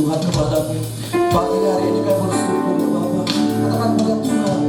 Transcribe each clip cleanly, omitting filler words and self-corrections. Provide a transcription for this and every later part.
Tuhan kepadamu. Pagi hari ini kami bersyukur ya Bapa. Katakan pada Tuhan.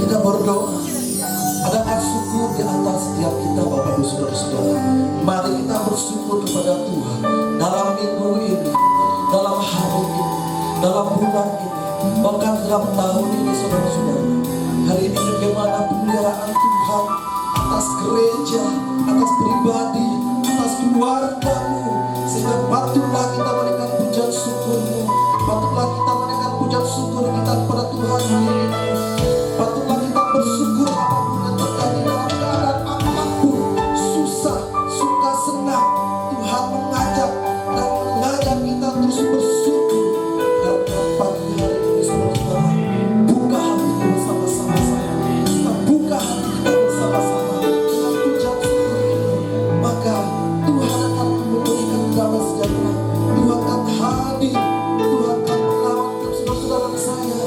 Kita berdoa, adakan syukur di antara setiap kita Bapak Ibu Saudara-saudara. Mari kita bersyukur kepada Tuhan dalam minggu ini, dalam hari ini, dalam bulan ini, bahkan dalam tahun ini saudara-saudara. Hari ini bagaimana pemeliharaan Tuhan atas gereja, atas pribadi, atas keluargamu, sehingga patutlah kita memberikan pujian syukurmu, patutlah kita memberikan pujian syukur kita kepada Tuhan hari ini. Patutlah kita bersyukur apapun yang terjadi dalam keadaan apapun, susah, suka, senang, Tuhan mengajak dan mengajak kita terus bersyukur. Dan pagi hari ini saudara-saudara, buka hati bersama-sama saya. Kita buka hati kita bersama-sama dengan pujian syukur ini. Maka Tuhan akan memberikan damai sejahtera. Tuhan akan hadir. Tuhan akan melawat saudara-saudara saya.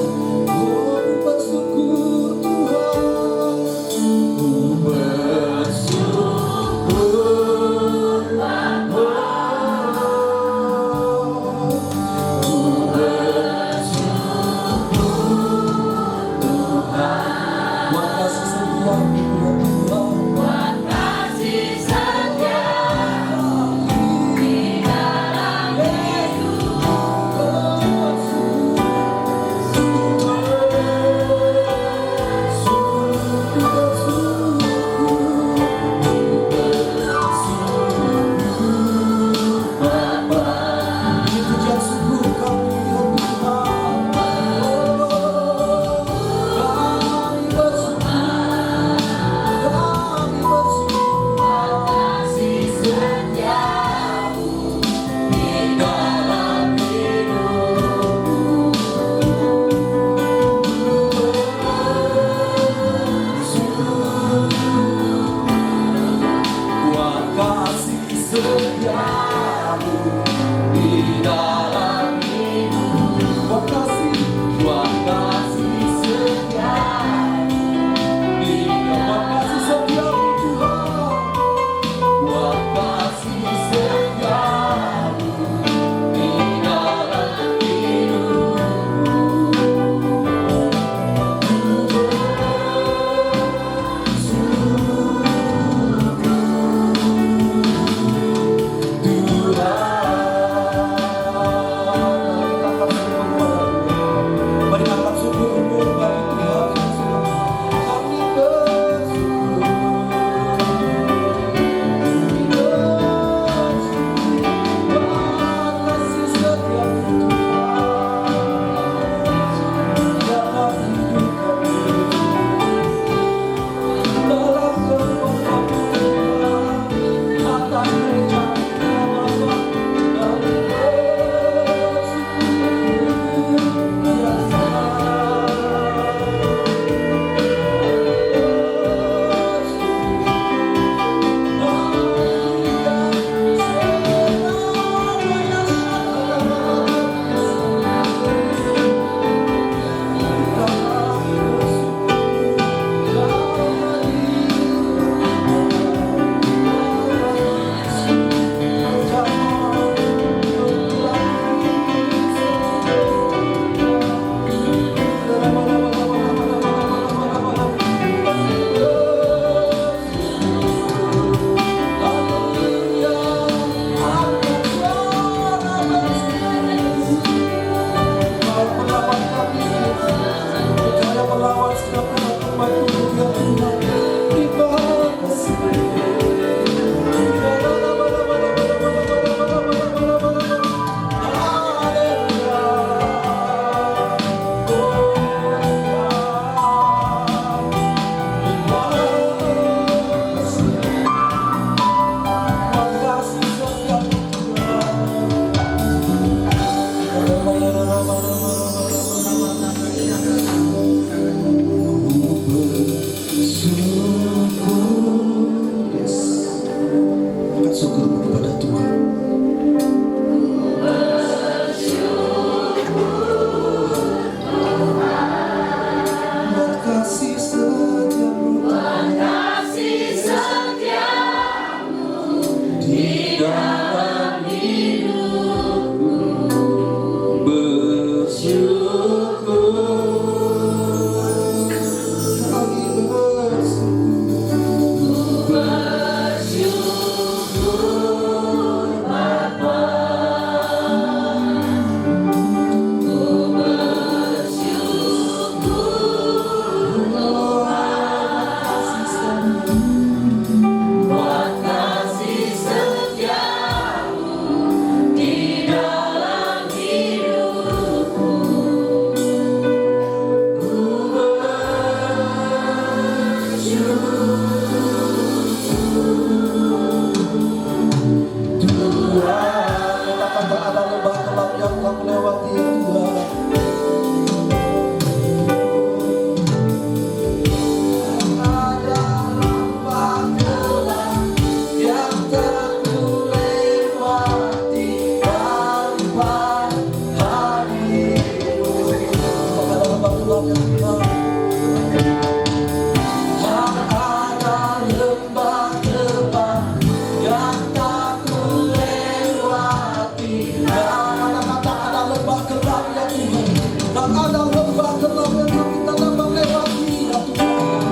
kami ya Tuhan. Dan ada lembah gelap yang kami tak melewati ya Tuhan.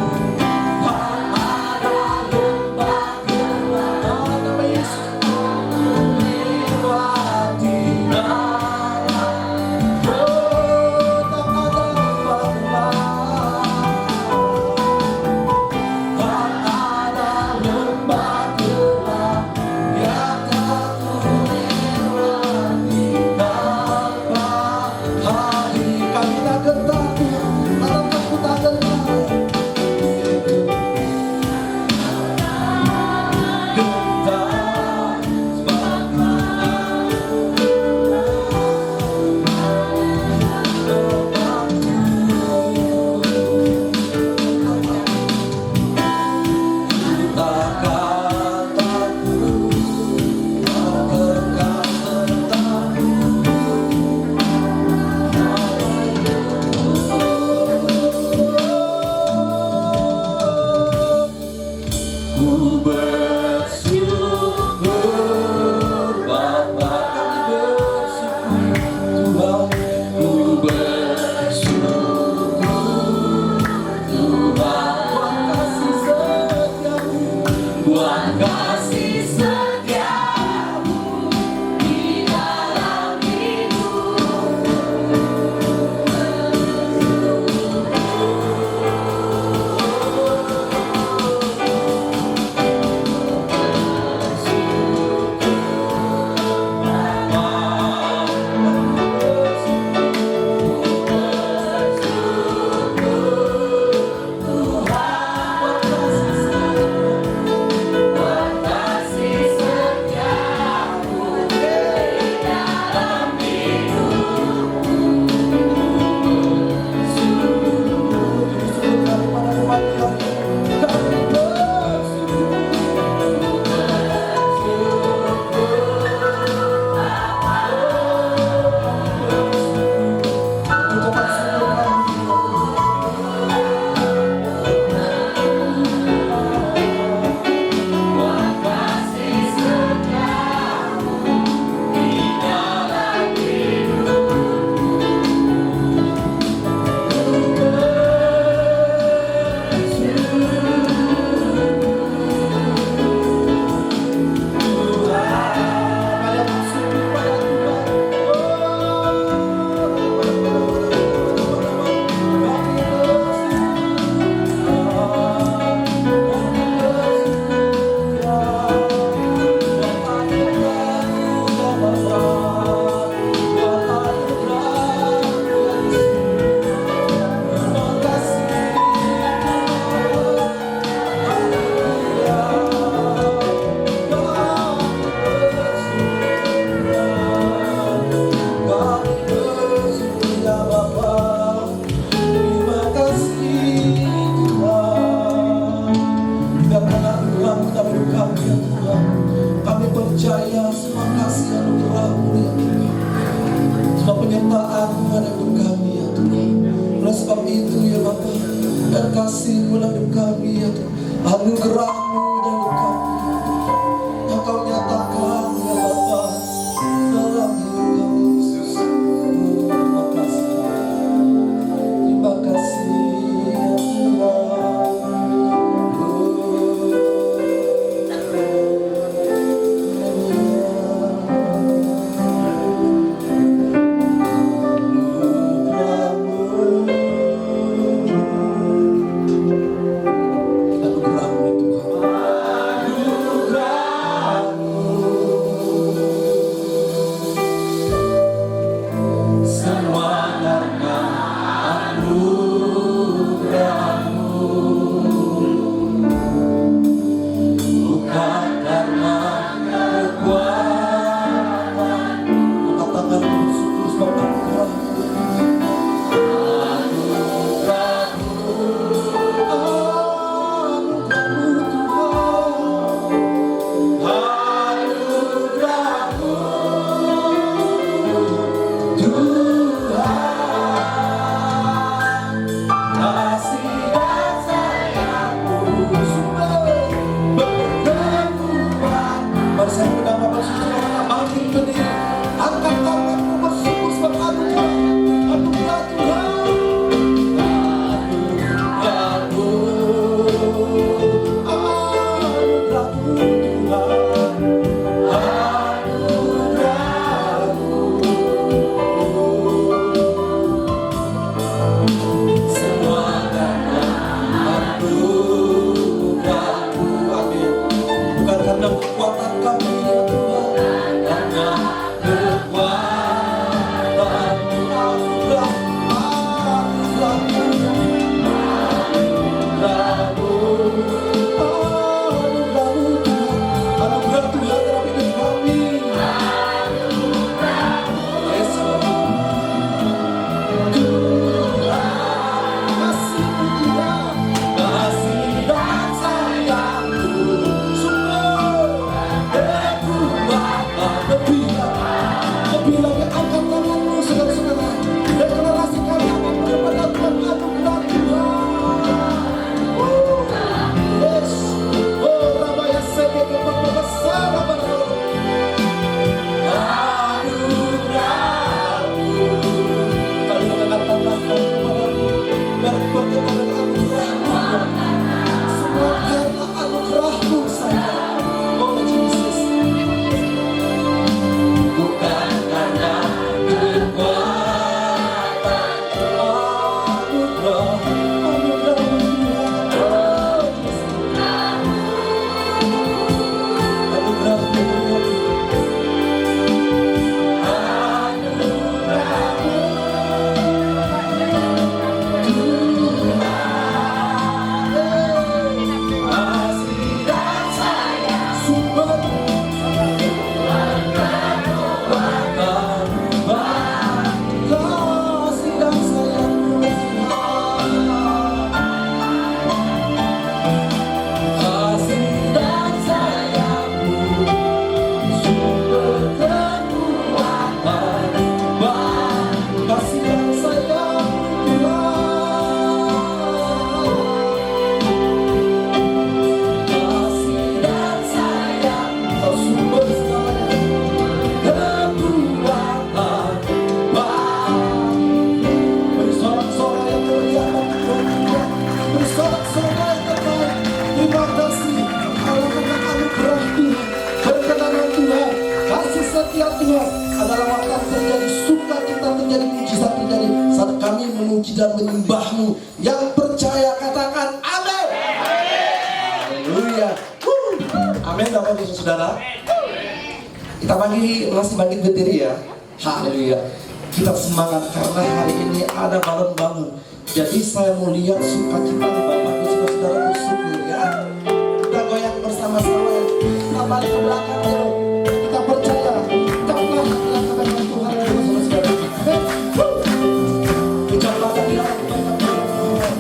Ada lembah gelap, nama Yesus melewati dalam. Oh, tak ada lembah gelap. Tak ada lembah gelap yang tak melewati tanpa hari. Kami tak gentar Tuhan, dalam aku tak gentar. Kami percaya semua kasih anugerah-Mu ya Tuhan, semua penyertaan-Mu dalam hidup kami ya Tuhan. Oleh sebab itu ya Bapa, dan kasih-Mu dalam hidup kami ya Tuhan, anugerah-Mu dalam hidup kami yang Kau nyatakan ya Bapa dalam hidup kami Yesus. Terima kasih, terima kasih ya Tuhan. Tuhan mujizat terjadi saat kami memuji dan menyembah-Mu. Yang percaya katakan amin. Haleluya. Amin Bapak Ibu Saudara. Kita masih bangkit berdiri ya. Haleluya. Kita semangat karena hari ini ada balon-balon. Jadi saya mau lihat sukacita Bapak Ibu Saudara bersyukur ya. Kita goyang bersama-sama ya. Kita balik ke belakang ya. Kita percaya. Kita pernah melakukan Tuhan saudara-saudara. Ucaplah dari dalam banyak Tuhan.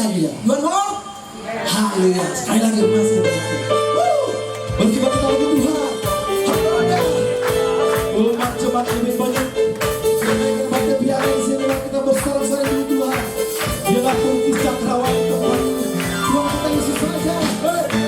Haleluya. Tuhan mau? Haleluya. Sekali lagi masih berkibar kita bagi Tuhan. Haleluya. Umat jemaat lebih banyak. Kita biar kita bersama-sama dengan Tuhan. Biarlah Tuhan cakrawala Tuhan. Tuhan kita Yesus saja. Haleluya.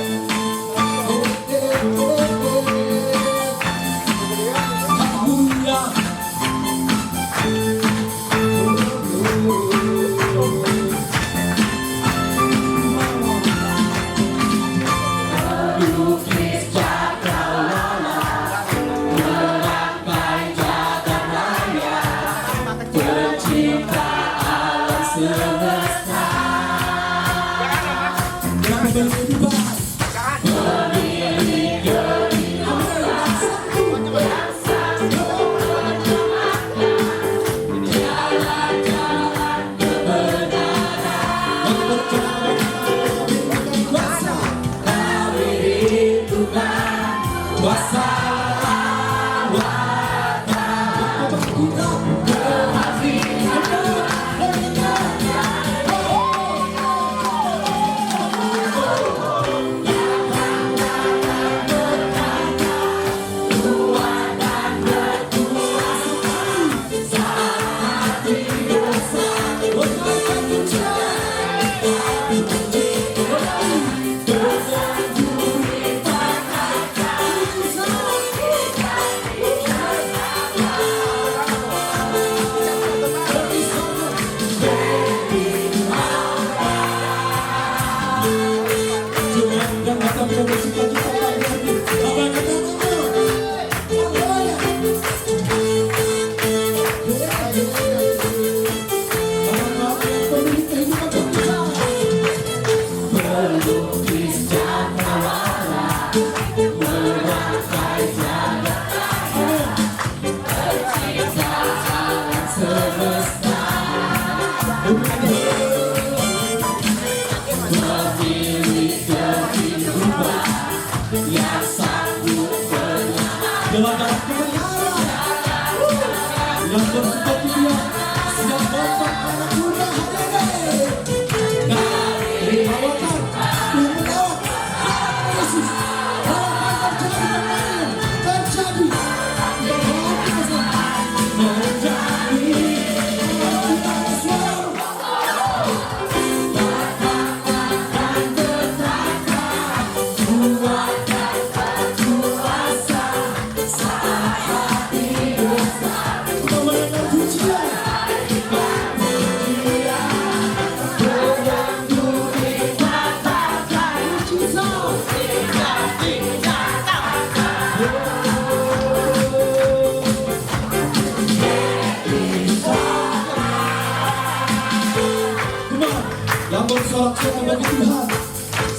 Sorak-sorai bagi Tuhan.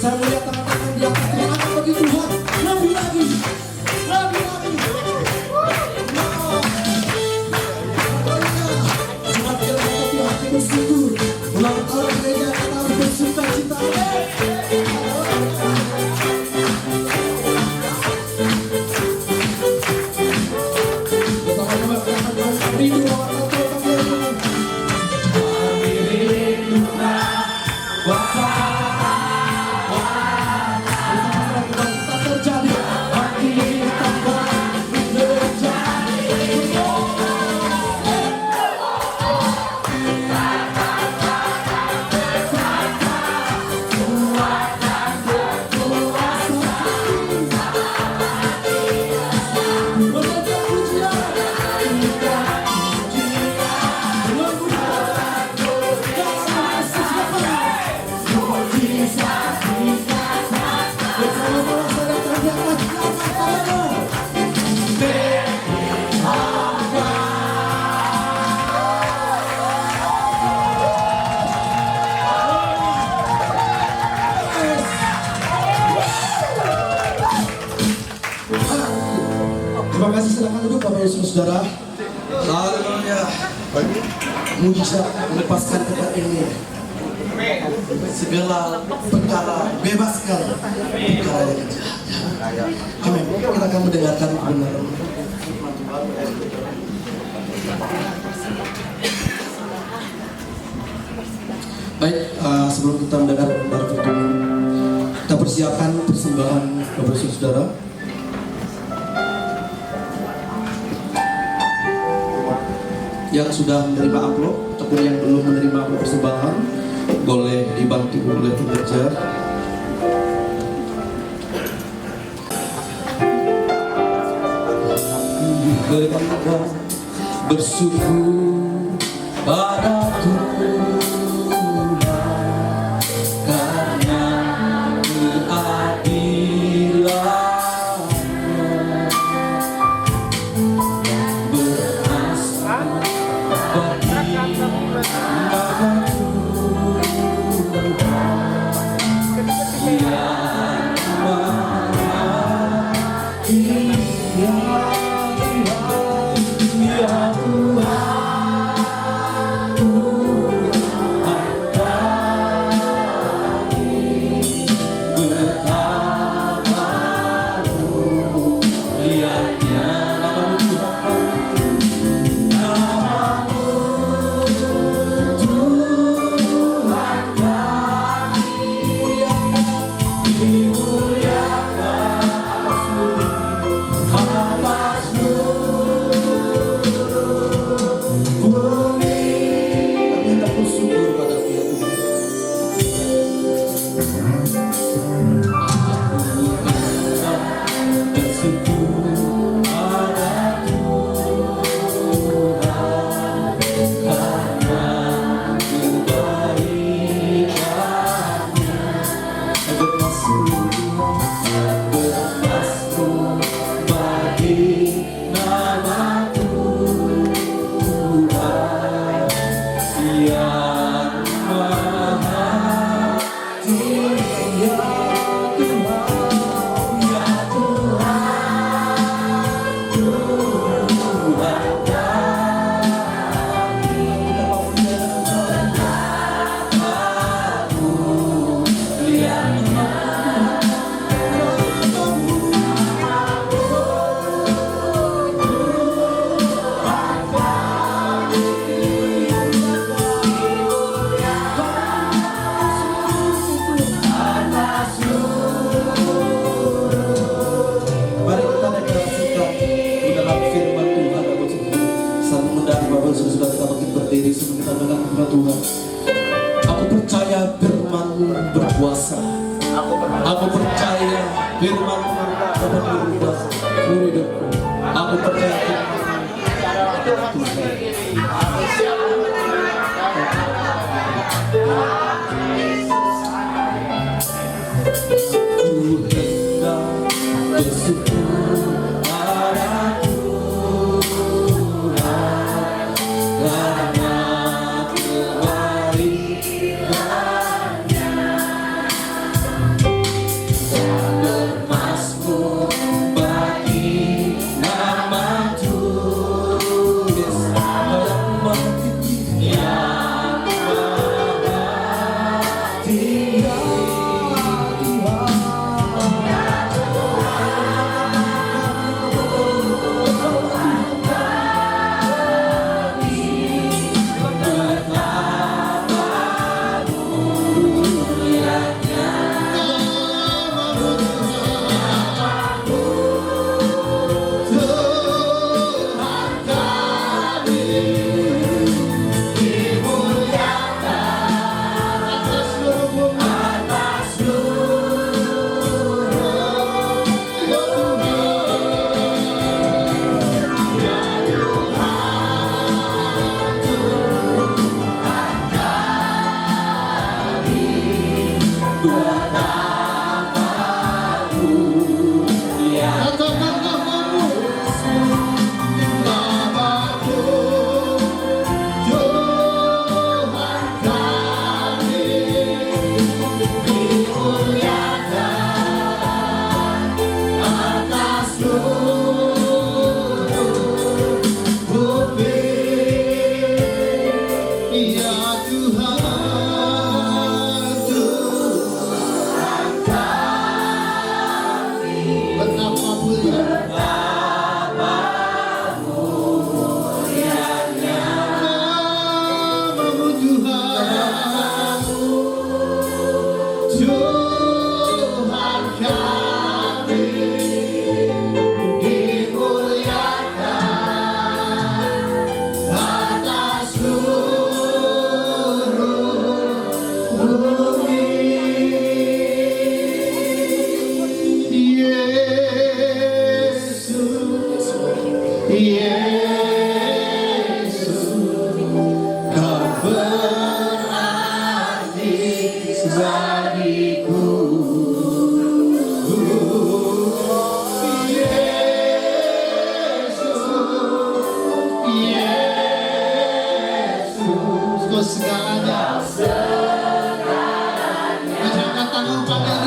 Saya melihat tangan-tangan di atas angkat bagi Tuhan. Lebih lagi, lebih lagi. Cuma kita tapi hati bersyukur. Ulang tahun gereja kita harus bersuka cita. Bersama-sama kita akan rindu orang tua kami. Terima kasih, silakan duduk Bapak Ibu Saudara. Haleluya. Mujizat melepaskan tempat ini. Segala perkara bebaskan perkara yang jahat. Amin. Kita akan mendengarkan kebenaran. Baik, sebelum kita mendengar firman, kita persiapkan persembahan Bapak Ibu Saudara. Yang sudah menerima amplop ataupun yang belum menerima amplop persembahan, boleh dibantu oleh pengajar. Beribadah bersyukur pada Tuhan karena keadilan-Nya berasal bagi nama Tuhan yang Maha Tinggi. Ya Tuhan, Tuhan kami betapa mulianya nama-Mu Tuhan kami dimuliakan atas Tuhan. Aku percaya firman-Mu berkuasa. Aku percaya firman-Mu dapat merubah seluruh hidupku. Aku percaya ku hendak bersyukur pada Tuhan karena Tuhan kami dimuliakan atas seluruh bumi. Yesus, Yesus, kau berarti bagiku. Yesus, Yesus, kau segalanya. Angkat tangan pada